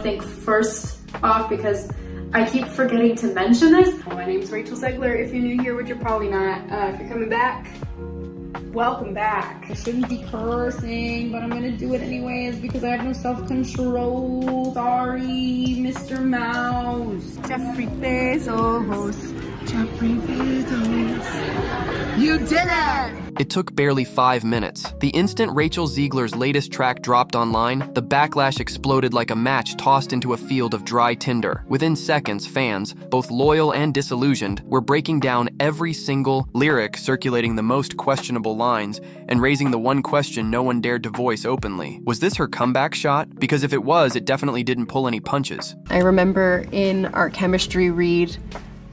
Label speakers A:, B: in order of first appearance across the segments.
A: thank first off because I keep forgetting to mention this. My name's Rachel Zegler. If you're new here, which you're probably not, if you're coming back, welcome back. I shouldn't be cursing, but I'm gonna do it anyways because I have no self-control. Sorry, Mr. Mouse. Jeffrey Bezos. Jeffrey Bezos. You did it!
B: It took barely 5 minutes. The instant Rachel Zegler's latest track dropped online, the backlash exploded like a match tossed into a field of dry tinder. Within seconds, fans, both loyal and disillusioned, were breaking down every single lyric, circulating the most questionable lines, and raising the one question no one dared to voice openly. Was this her comeback shot? Because if it was, it definitely didn't pull any punches.
C: I remember in art chemistry read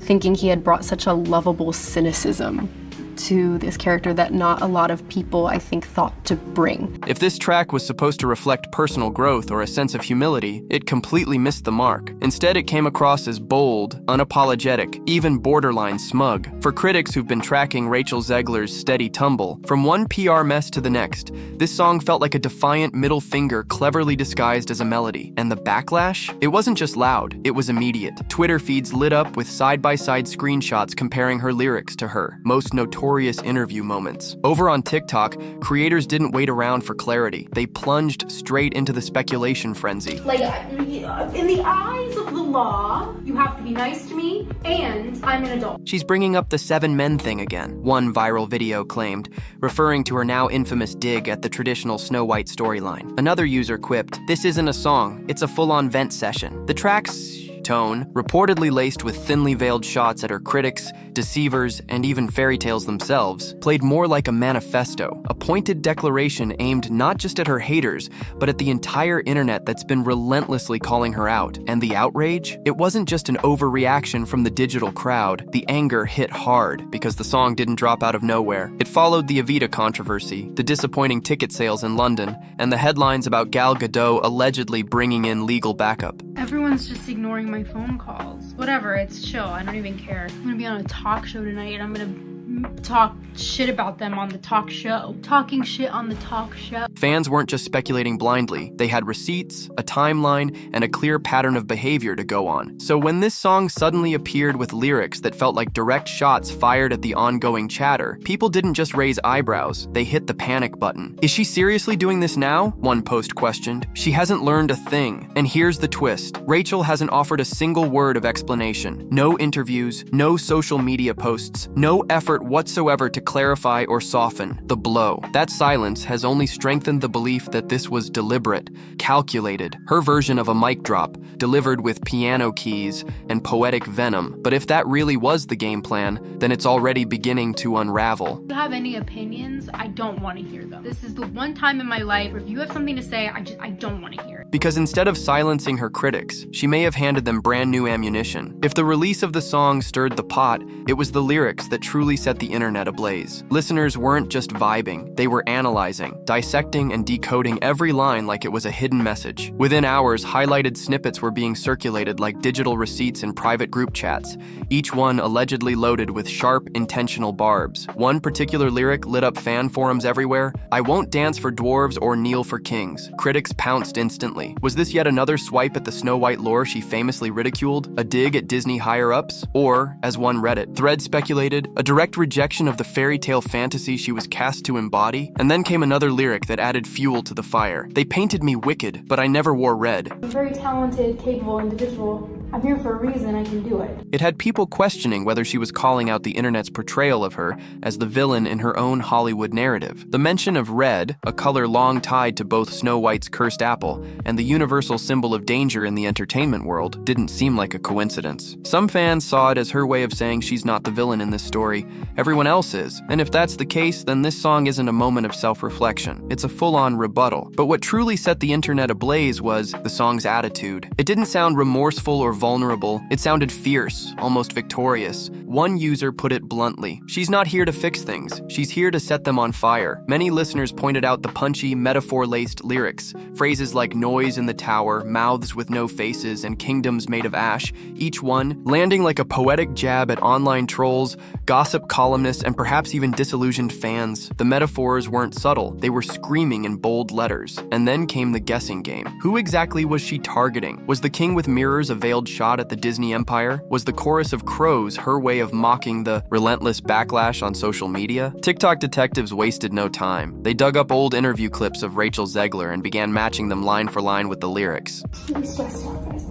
C: thinking he had brought such a lovable cynicism to this character that not a lot of people, I think, thought to bring.
B: If this track was supposed to reflect personal growth or a sense of humility, it completely missed the mark. Instead, it came across as bold, unapologetic, even borderline smug. For critics who've been tracking Rachel Zegler's steady tumble, from one PR mess to the next, this song felt like a defiant middle finger cleverly disguised as a melody. And the backlash? It wasn't just loud, it was immediate. Twitter feeds lit up with side-by-side screenshots comparing her lyrics to her most notorious interview moments. Over on TikTok, creators didn't wait around for clarity. They plunged straight into the speculation frenzy.
A: Like, in the eyes of the law, you have to be nice to me, and I'm an adult.
B: She's bringing up the 7 men thing again, one viral video claimed, referring to her now infamous dig at the traditional Snow White storyline. Another user quipped, "This isn't a song, it's a full-on vent session." The track's tone, reportedly laced with thinly veiled shots at her critics, deceivers, and even fairy tales themselves, played more like a manifesto, a pointed declaration aimed not just at her haters, but at the entire internet that's been relentlessly calling her out. And the outrage? It wasn't just an overreaction from the digital crowd. The anger hit hard, because the song didn't drop out of nowhere. It followed the Evita controversy, the disappointing ticket sales in London, and the headlines about Gal Gadot allegedly bringing in legal backup.
A: Everyone's just ignoring my phone calls. Whatever, it's chill. I don't even care. I'm gonna be on a talk show tonight and I'm gonna talk shit about them on the talk show. Talking shit on the talk show.
B: Fans weren't just speculating blindly. They had receipts, a timeline, and a clear pattern of behavior to go on. So when this song suddenly appeared with lyrics that felt like direct shots fired at the ongoing chatter, people didn't just raise eyebrows, they hit the panic button. Is she seriously doing this now? One post questioned. She hasn't learned a thing. And here's the twist. Rachel hasn't offered a single word of explanation. No interviews, no social media posts, no effort whatsoever to clarify or soften the blow. That silence has only strengthened the belief that this was deliberate, calculated, her version of a mic drop, delivered with piano keys and poetic venom. But if that really was the game plan, then it's already beginning to unravel.
A: If you have any opinions, I don't want to hear them. This is the one time in my life where if you have something to say, I don't want to hear it.
B: Because instead of silencing her critics, she may have handed them brand new ammunition. If the release of the song stirred the pot, it was the lyrics that truly set the internet ablaze. Listeners weren't just vibing, they were analyzing, dissecting and decoding every line like it was a hidden message. Within hours, highlighted snippets were being circulated like digital receipts in private group chats, each one allegedly loaded with sharp, intentional barbs. One particular lyric lit up fan forums everywhere: "I won't dance for dwarves or kneel for kings." Critics pounced instantly. Was this yet another swipe at the Snow White lore she famously ridiculed? A dig at Disney higher-ups? Or, as one Reddit thread speculated, a direct rejection of the fairy tale fantasy she was cast to embody? And then came another lyric that added fuel to the fire. "They painted me wicked, but I never wore red."
A: I'm a very talented, capable individual. I'm here for a reason, I can do it.
B: It had people questioning whether she was calling out the internet's portrayal of her as the villain in her own Hollywood narrative. The mention of red, a color long tied to both Snow White's cursed apple and the universal symbol of danger in the entertainment world, didn't seem like a coincidence. Some fans saw it as her way of saying she's not the villain in this story, everyone else is. And if that's the case, then this song isn't a moment of self-reflection. It's a full-on rebuttal. But what truly set the internet ablaze was the song's attitude. It didn't sound remorseful or vulnerable. It sounded fierce, almost victorious. One user put it bluntly, "She's not here to fix things. She's here to set them on fire." Many listeners pointed out the punchy, metaphor-laced lyrics. Phrases like noise in the tower, mouths with no faces, and kingdoms made of ash, each one landing like a poetic jab at online trolls, gossip columnists, and perhaps even disillusioned fans. The metaphors weren't subtle. They were screaming in bold letters. And then came the guessing game. Who exactly was she targeting? Was the king with mirrors a veiled shot at the Disney empire? Was the chorus of crows her way of mocking the relentless backlash on social media? TikTok detectives wasted no time. They dug up old interview clips of Rachel Zegler and began matching them line for line with the lyrics.
A: I'm stressed out, guys.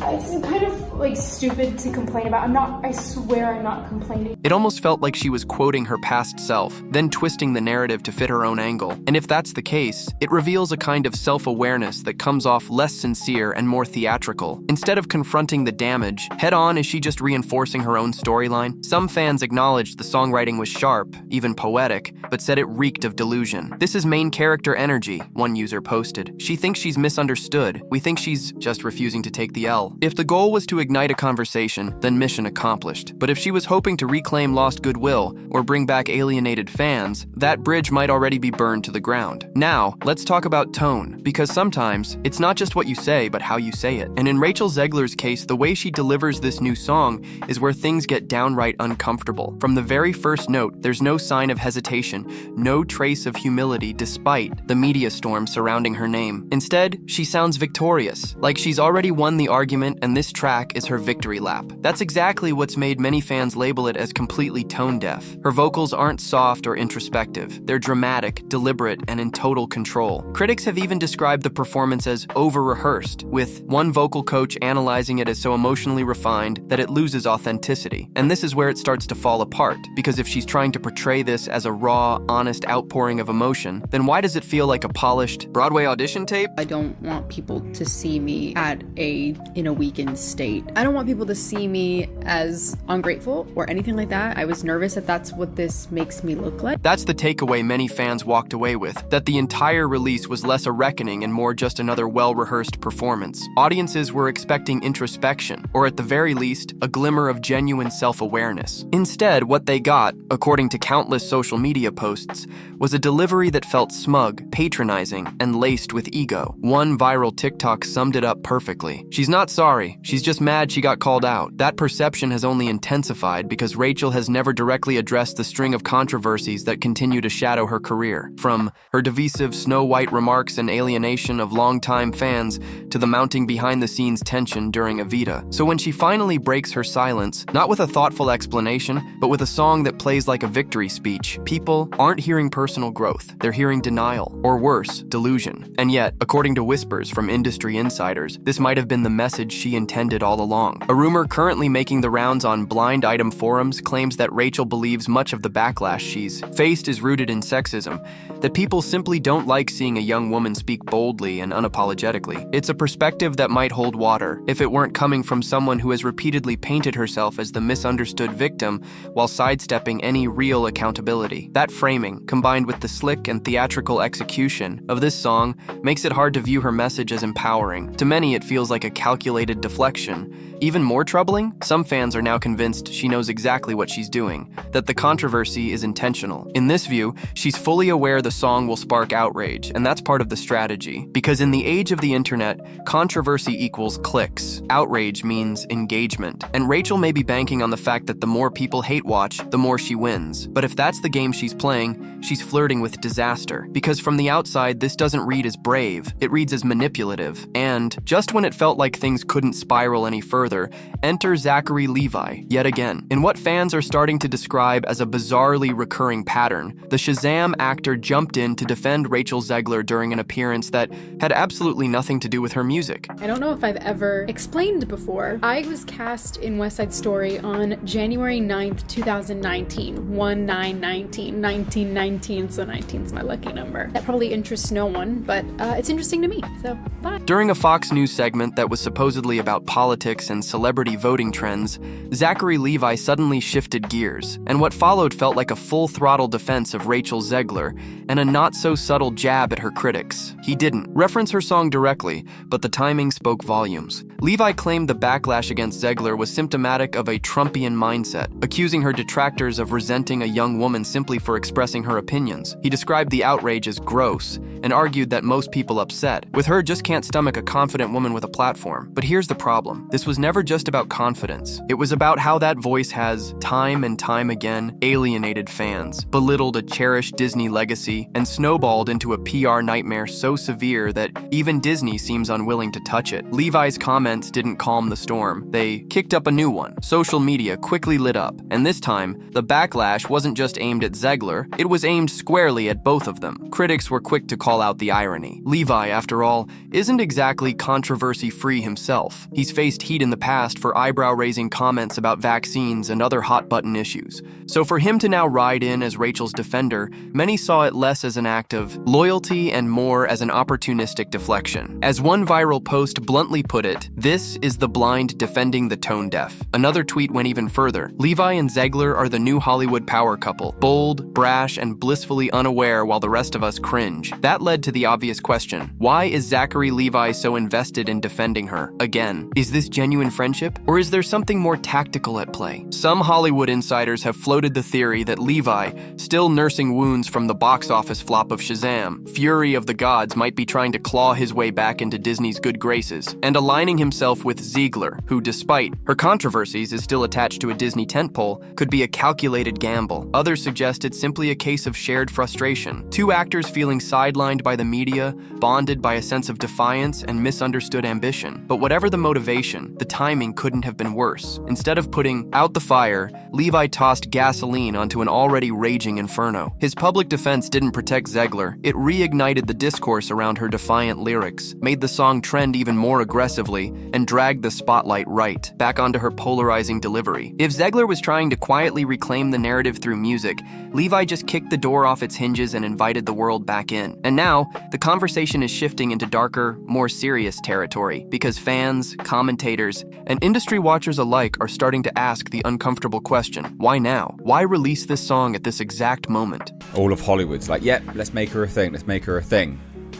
A: It's kind of like stupid to complain about. I swear I'm not complaining.
B: It almost felt like she was quoting her past self, then twisting the narrative to fit her own angle. And if that's the case, it reveals a kind of self-awareness that comes off less sincere and more theatrical. Instead of confronting the damage, head-on, is she just reinforcing her own storyline? Some fans acknowledged the songwriting was sharp, even poetic, but said it reeked of delusion. "This is main character energy," one user posted. "She thinks she's misunderstood. We think she's just refusing to take the L." If the goal was to ignite a conversation, then mission accomplished. But if she was hoping to reclaim lost goodwill or bring back alienated fans, that bridge might already be burned to the ground. Now, let's talk about tone, because sometimes it's not just what you say, but how you say it. And in Rachel Zegler's case, the way she delivers this new song is where things get downright uncomfortable. From the very first note, there's no sign of hesitation, no trace of humility despite the media storm surrounding her name. Instead, she sounds victorious, like she's already won the argument and this track is her victory lap. That's exactly what's made many fans label it as completely tone-deaf. Her vocals aren't soft or introspective. They're dramatic, deliberate, and in total control. Critics have even described the performance as over-rehearsed, with one vocal coach analyzing it as so emotionally refined that it loses authenticity. And this is where it starts to fall apart, because if she's trying to portray this as a raw, honest outpouring of emotion, then why does it feel like a polished Broadway audition tape?
C: I don't want people to see me in a weakened state. I don't want people to see me as ungrateful or anything like that. I was nervous that that's what this makes me look like.
B: That's the takeaway many fans walked away with, that the entire release was less a reckoning and more just another well-rehearsed performance. Audiences were expecting introspection, or at the very least, a glimmer of genuine self-awareness. Instead, what they got, according to countless social media posts, was a delivery that felt smug, patronizing, and laced with ego. One viral TikTok summed it up perfectly. "She's not sorry, she's just mad she got called out." That perception has only intensified because Rachel has never directly addressed the string of controversies that continue to shadow her career. From her divisive Snow White remarks and alienation of longtime fans to the mounting behind-the-scenes tension during Evita. So when she finally breaks her silence, not with a thoughtful explanation, but with a song that plays like a victory speech, people aren't hearing personal growth. They're hearing denial, or worse, delusion. And yet, according to whispers from industry insiders, this might have been the message she intended all along. A rumor currently making the rounds on blind item forums claims that Rachel believes much of the backlash she's faced is rooted in sexism, that people simply don't like seeing a young woman speak boldly and unapologetically. It's a perspective that might hold water if it weren't coming from someone who has repeatedly painted herself as the misunderstood victim while sidestepping any real accountability. That framing, combined with the slick and theatrical execution of this song, makes it hard to view her message as empowering. To many, it feels like a calculated deflection. Even more troubling, some fans are now convinced she knows exactly what she's doing, that the controversy is intentional. In this view, she's fully aware the song will spark outrage, and that's part of the strategy. Because in the age of the internet, controversy equals clicks. Outrage means engagement. And Rachel may be banking on the fact that the more people hate watch, the more she wins. But if that's the game she's playing, she's flirting with disaster. Because from the outside, this doesn't read as brave, it reads as manipulative. And just when it felt like things couldn't spiral any further, enter Zachary Levi, yet again. In what fans are starting to describe as a bizarrely recurring pattern, the Shazam actor jumped in to defend Rachel Zegler during an appearance that had absolutely nothing to do with her music.
A: I don't know if I've ever explained before. I was cast in West Side Story on January 9th, 2019. 1919, 1919, so 19 is my lucky number. That probably interests no one, but it's interesting to me, so bye.
B: During a Fox News segment that was supposedly about politics and and celebrity voting trends, Zachary Levi suddenly shifted gears, and what followed felt like a full-throttle defense of Rachel Zegler and a not-so-subtle jab at her critics. He didn't reference her song directly, but the timing spoke volumes. Levi claimed the backlash against Zegler was symptomatic of a Trumpian mindset, accusing her detractors of resenting a young woman simply for expressing her opinions. He described the outrage as gross and argued that most people upset with her just can't stomach a confident woman with a platform. But here's the problem. This was never just about confidence. It was about how that voice has, time and time again, alienated fans, belittled a cherished Disney legacy, and snowballed into a PR nightmare so severe that even Disney seems unwilling to touch it. Levi's comments didn't calm the storm. They kicked up a new one. Social media quickly lit up, and this time, the backlash wasn't just aimed at Zegler, it was aimed squarely at both of them. Critics were quick to call out the irony. Levi, after all, isn't exactly controversy-free himself. He's faced heat in the past for eyebrow-raising comments about vaccines and other hot-button issues. So for him to now ride in as Rachel's defender, many saw it less as an act of loyalty and more as an opportunistic deflection. As one viral post bluntly put it, "This is the blind defending the tone-deaf." Another tweet went even further. Levi and Zegler are the new Hollywood power couple, bold, brash, and blissfully unaware while the rest of us cringe. That led to the obvious question, why is Zachary Levi so invested in defending her? Again, is this genuine friendship, or is there something more tactical at play? Some Hollywood insiders have floated the theory that Levi, still nursing wounds from the box office flop of Shazam, Fury of the Gods, might be trying to claw his way back into Disney's good graces, and aligning himself with Zegler, who, despite her controversies, is still attached to a Disney tentpole, could be a calculated gamble. Others suggest it's simply a case of shared frustration. Two actors feeling sidelined by the media, bonded by a sense of defiance and misunderstood ambition. But whatever the motivation, the timing couldn't have been worse. Instead of putting out the fire, Levi tossed gasoline onto an already raging inferno. His public defense didn't protect Zegler. It reignited the discourse around her defiant lyrics, made the song trend even more aggressively, and dragged the spotlight right back onto her polarizing delivery. If Zegler was trying to quietly reclaim the narrative through music, Levi just kicked the door off its hinges and invited the world back in. And now, the conversation is shifting into darker, more serious territory, because fans, commentators, and industry watchers alike are starting to ask the uncomfortable question, why now? Why release this song at this exact moment?
D: All of Hollywood's like, yep, let's make her a thing, let's make her a thing.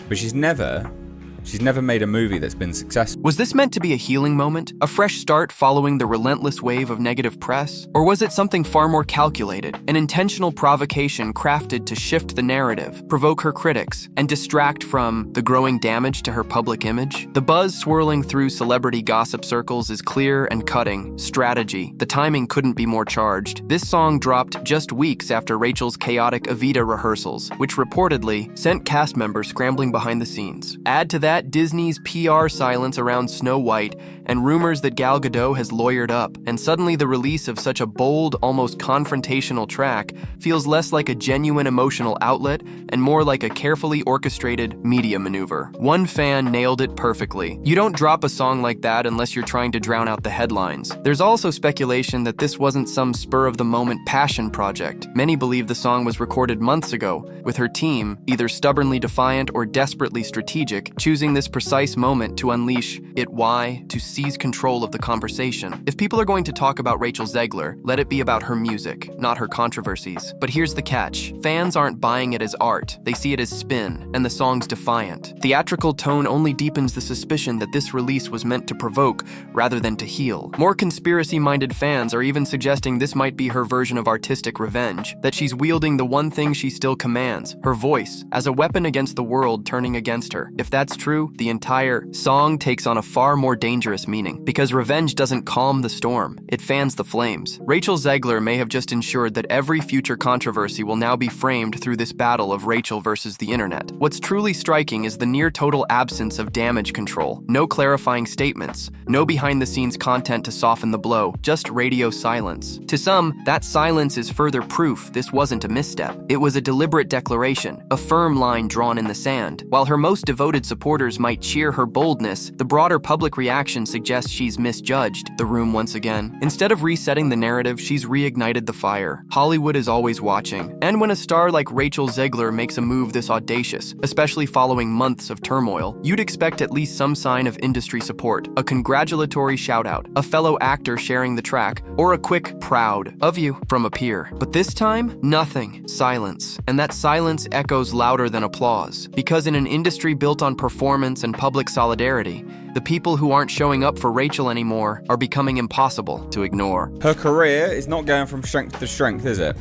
D: But she's never made a movie that's been successful.
B: Was this meant to be a healing moment? A fresh start following the relentless wave of negative press? Or was it something far more calculated? An intentional provocation crafted to shift the narrative, provoke her critics, and distract from the growing damage to her public image? The buzz swirling through celebrity gossip circles is clear and cutting. Strategy. The timing couldn't be more charged. This song dropped just weeks after Rachel's chaotic Evita rehearsals, which reportedly sent cast members scrambling behind the scenes. Add to that Disney's PR silence around Snow White and rumors that Gal Gadot has lawyered up, and suddenly the release of such a bold, almost confrontational track feels less like a genuine emotional outlet and more like a carefully orchestrated media maneuver. One fan nailed it perfectly. You don't drop a song like that unless you're trying to drown out the headlines. There's also speculation that this wasn't some spur-of-the-moment passion project. Many believe the song was recorded months ago, with her team, either stubbornly defiant or desperately strategic, choosing this precise moment to unleash it. Why? To seize control of the conversation. If people are going to talk about Rachel Zegler, let it be about her music, not her controversies. But here's the catch. Fans aren't buying it as art. They see it as spin, and the song's defiant. Theatrical tone only deepens the suspicion that this release was meant to provoke rather than to heal. More conspiracy-minded fans are even suggesting this might be her version of artistic revenge, that she's wielding the one thing she still commands, her voice, as a weapon against the world turning against her. If that's true, the entire song takes on a far more dangerous meaning, because revenge doesn't calm the storm, it fans the flames. Rachel Zegler may have just ensured that every future controversy will now be framed through this battle of Rachel versus the internet. What's truly striking is the near-total absence of damage control. No clarifying statements, no behind-the-scenes content to soften the blow, just radio silence. To some, that silence is further proof this wasn't a misstep. It was a deliberate declaration, a firm line drawn in the sand. While her most devoted supporters supporters might cheer her boldness, the broader public reaction suggests she's misjudged the room once again. Instead of resetting the narrative, she's reignited the fire. Hollywood is always watching. And when a star like Rachel Zegler makes a move this audacious, especially following months of turmoil, you'd expect at least some sign of industry support, a congratulatory shout-out, a fellow actor sharing the track, or a quick "proud of you" from a peer. But this time, nothing. Silence. And that silence echoes louder than applause. Because in an industry built on performance and public solidarity, the people who aren't showing up for Rachel anymore are becoming impossible to ignore.
D: Her career is not going from strength to strength, is it?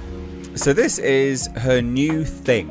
D: So this is her new thing,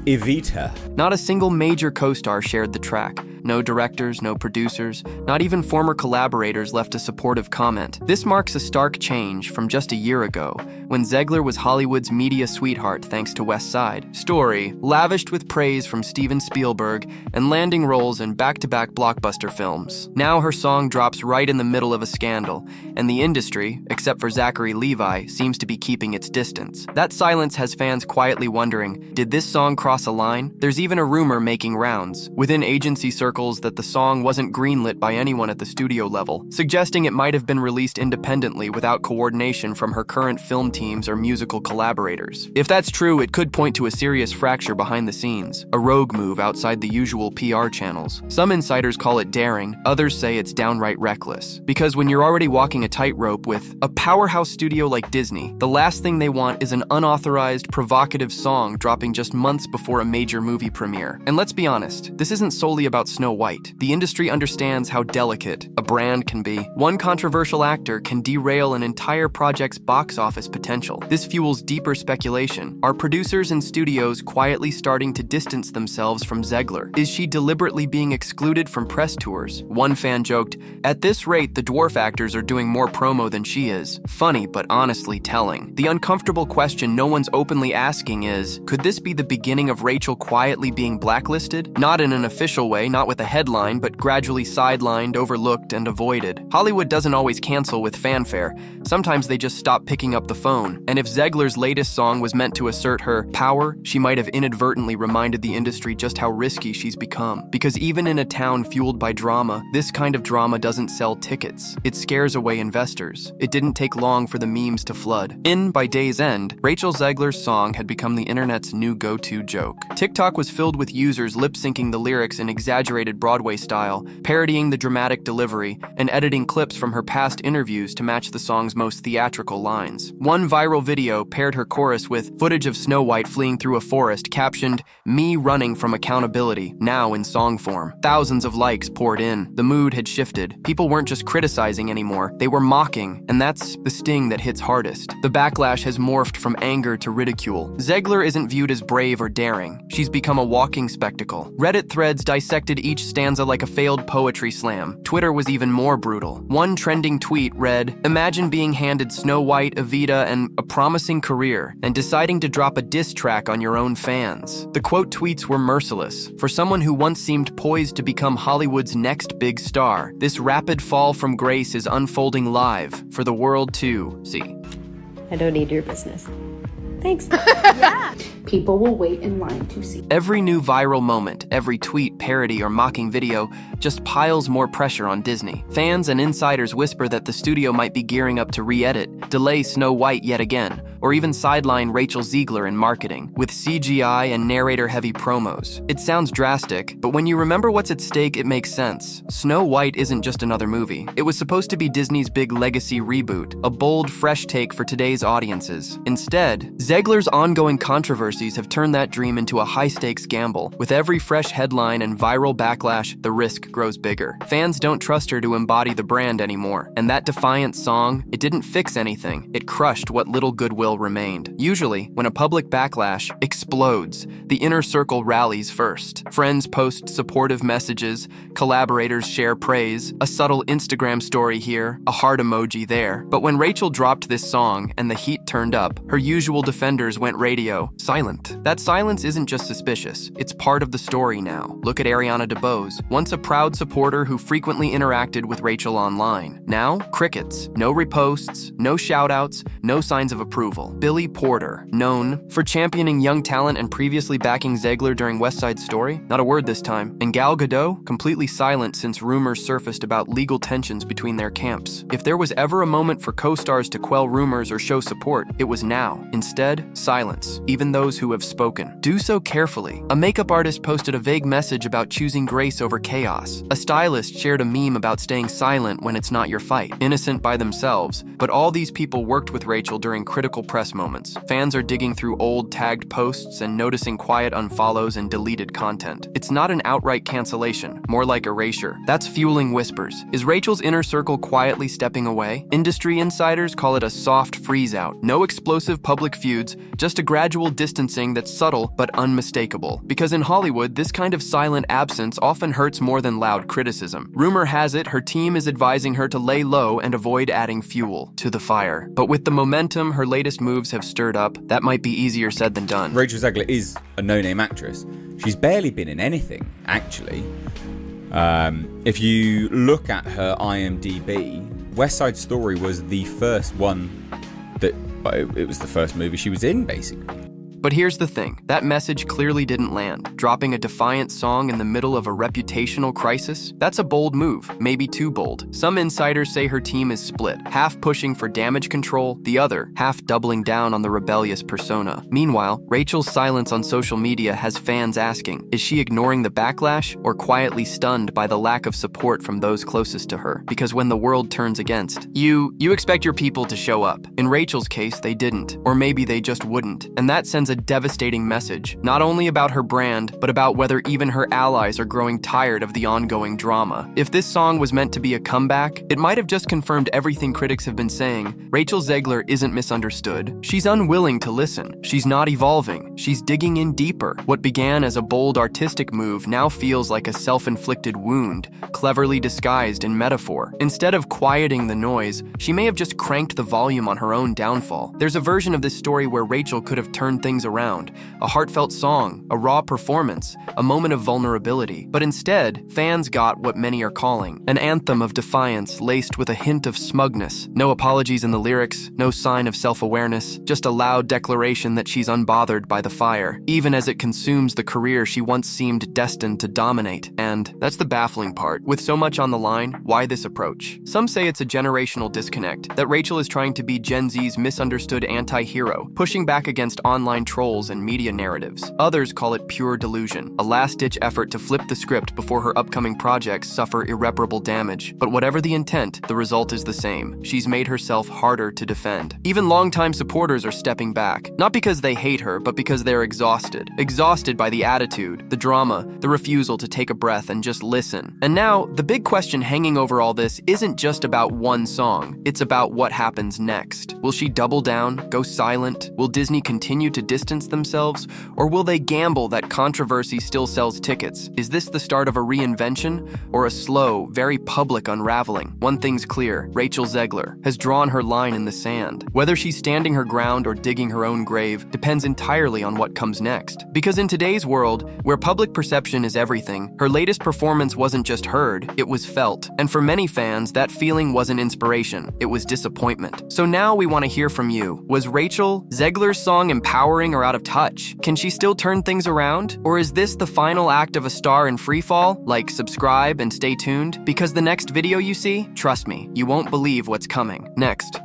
D: Evita.
B: Not a single major co-star shared the track. No directors, no producers, not even former collaborators left a supportive comment. This marks a stark change from just a year ago, when Zegler was Hollywood's media sweetheart thanks to West Side Story, lavished with praise from Steven Spielberg and landing roles in back-to-back blockbuster films. Now her song drops right in the middle of a scandal, and the industry, except for Zachary Levi, seems to be keeping its distance. That silence has fans quietly wondering, did this song cross a line? There's even a rumor making rounds within agency circles that the song wasn't greenlit by anyone at the studio level, suggesting it might have been released independently without coordination from her current film teams or musical collaborators. If that's true, it could point to a serious fracture behind the scenes, a rogue move outside the usual PR channels. Some insiders call it daring, others say it's downright reckless. Because when you're already walking a tightrope with a powerhouse studio like Disney, the last thing they want is an unauthorized, provocative song dropping just months before a major movie premiere. And let's be honest, this isn't solely about Snow White. The industry understands how delicate a brand can be. One controversial actor can derail an entire project's box office potential. This fuels deeper speculation. Are producers and studios quietly starting to distance themselves from Zegler? Is she deliberately being excluded from press tours? One fan joked, "At this rate, the dwarf actors are doing more promo than she is." Funny, but honestly telling. The uncomfortable question no one's openly asking is, could this be the beginning of Rachel quietly being blacklisted? Not in an official way, not with a headline, but gradually sidelined, overlooked, and avoided. Hollywood doesn't always cancel with fanfare. Sometimes they just stop picking up the phone. And if Zegler's latest song was meant to assert her power, she might have inadvertently reminded the industry just how risky she's become. Because even in a town fueled by drama, this kind of drama doesn't sell tickets. It scares away investors. It didn't take long for the memes to flood. By day's end, Rachel Zegler's song had become the internet's new go-to joke. TikTok was filled with users lip-syncing the lyrics in exaggerated Broadway style, parodying the dramatic delivery, and editing clips from her past interviews to match the song's most theatrical lines. One viral video paired her chorus with footage of Snow White fleeing through a forest captioned, "Me running from accountability," now in song form. Thousands of likes poured in. The mood had shifted. People weren't just criticizing anymore, they were mocking, and that's the sting that hits hardest. The backlash has morphed from anger to ridicule. Zegler isn't viewed as brave or daring. She's become a walking spectacle. Reddit threads dissected each stanza like a failed poetry slam. Twitter was even more brutal. One trending tweet read, "Imagine being handed Snow White, Evita, and a promising career, and deciding to drop a diss track on your own fans." The quote tweets were merciless. For someone who once seemed poised to become Hollywood's next big star, this rapid fall from grace is unfolding live for the world to see.
E: I don't need your business. Thanks.
A: People will wait in line to see.
B: Every new viral moment, every tweet, parody, or mocking video just piles more pressure on Disney. Fans and insiders whisper that the studio might be gearing up to re-edit, delay Snow White yet again, or even sideline Rachel Zegler in marketing, with CGI and narrator-heavy promos. It sounds drastic, but when you remember what's at stake, it makes sense. Snow White isn't just another movie. It was supposed to be Disney's big legacy reboot, a bold, fresh take for today's audiences. Instead, Zegler's ongoing controversies have turned that dream into a high-stakes gamble. With every fresh headline and viral backlash, the risk grows bigger. Fans don't trust her to embody the brand anymore, and that defiant song, it didn't fix anything. It crushed what little goodwill remained. Usually, when a public backlash explodes, the inner circle rallies first. Friends post supportive messages, collaborators share praise, a subtle Instagram story here, a heart emoji there. But when Rachel dropped this song and the heat turned up, her usual defenders went radio silent. That silence isn't just suspicious, it's part of the story now. Look at Ariana DeBose, once a proud supporter who frequently interacted with Rachel online. Now, crickets. No reposts, no shoutouts, no signs of approval. approval. Billy Porter, known for championing young talent and previously backing Zegler during West Side Story, not a word this time. And Gal Gadot, completely silent since rumors surfaced about legal tensions between their camps. If there was ever a moment for co-stars to quell rumors or show support, it was now. Instead, silence, even those who have spoken. Do so carefully. A makeup artist posted a vague message about choosing grace over chaos. A stylist shared a meme about staying silent when it's not your fight. Innocent by themselves, but all these people worked with Rachel during critical press moments. Fans are digging through old tagged posts and noticing quiet unfollows and deleted content. It's not an outright cancellation, more like erasure. That's fueling whispers. Is Rachel's inner circle quietly stepping away? Industry insiders call it a soft freeze-out. No explosive public feuds, just a gradual distancing that's subtle but unmistakable. Because in Hollywood, this kind of silent absence often hurts more than loud criticism. Rumor has it her team is advising her to lay low and avoid adding fuel to the fire. But with the momentum her latest moves have stirred up, that might be easier said than done.
D: Rachel Zegler is a no-name actress. She's barely been in anything, actually. If you look at her IMDb, West Side Story was the first one it was the first movie she was in, basically.
B: But here's the thing, that message clearly didn't land. Dropping a defiant song in the middle of a reputational crisis? That's a bold move, maybe too bold. Some insiders say her team is split, half pushing for damage control, the other half doubling down on the rebellious persona. Meanwhile, Rachel's silence on social media has fans asking, is she ignoring the backlash or quietly stunned by the lack of support from those closest to her? Because when the world turns against you expect your people to show up. In Rachel's case, they didn't, or maybe they just wouldn't, and that sends a devastating message, not only about her brand, but about whether even her allies are growing tired of the ongoing drama. If this song was meant to be a comeback, it might have just confirmed everything critics have been saying. Rachel Zegler isn't misunderstood. She's unwilling to listen. She's not evolving. She's digging in deeper. What began as a bold artistic move now feels like a self-inflicted wound, cleverly disguised in metaphor. Instead of quieting the noise, she may have just cranked the volume on her own downfall. There's a version of this story where Rachel could have turned things around, a heartfelt song, a raw performance, a moment of vulnerability. But instead, fans got what many are calling an anthem of defiance laced with a hint of smugness. No apologies in the lyrics, no sign of self-awareness, just a loud declaration that she's unbothered by the fire, even as it consumes the career she once seemed destined to dominate. And that's the baffling part. With so much on the line, why this approach? Some say it's a generational disconnect, that Rachel is trying to be Gen Z's misunderstood anti-hero, pushing back against online trolls and media narratives. Others call it pure delusion, a last-ditch effort to flip the script before her upcoming projects suffer irreparable damage. But whatever the intent, the result is the same. She's made herself harder to defend. Even longtime supporters are stepping back, not because they hate her, but because they're exhausted. Exhausted by the attitude, the drama, the refusal to take a breath and just listen. And now, the big question hanging over all this isn't just about one song, it's about what happens next. Will she double down, go silent? Will Disney continue to distance themselves, or will they gamble that controversy still sells tickets? Is this the start of a reinvention, or a slow, very public unraveling? One thing's clear, Rachel Zegler has drawn her line in the sand. Whether she's standing her ground or digging her own grave depends entirely on what comes next. Because in today's world, where public perception is everything, her latest performance wasn't just heard, it was felt. And for many fans, that feeling wasn't inspiration, it was disappointment. So now we want to hear from you. Was Rachel Zegler's song empowering or out of touch? Can she still turn things around? Or is this the final act of a star in freefall? Like, subscribe and stay tuned, because the next video you see, trust me, you won't believe what's coming next.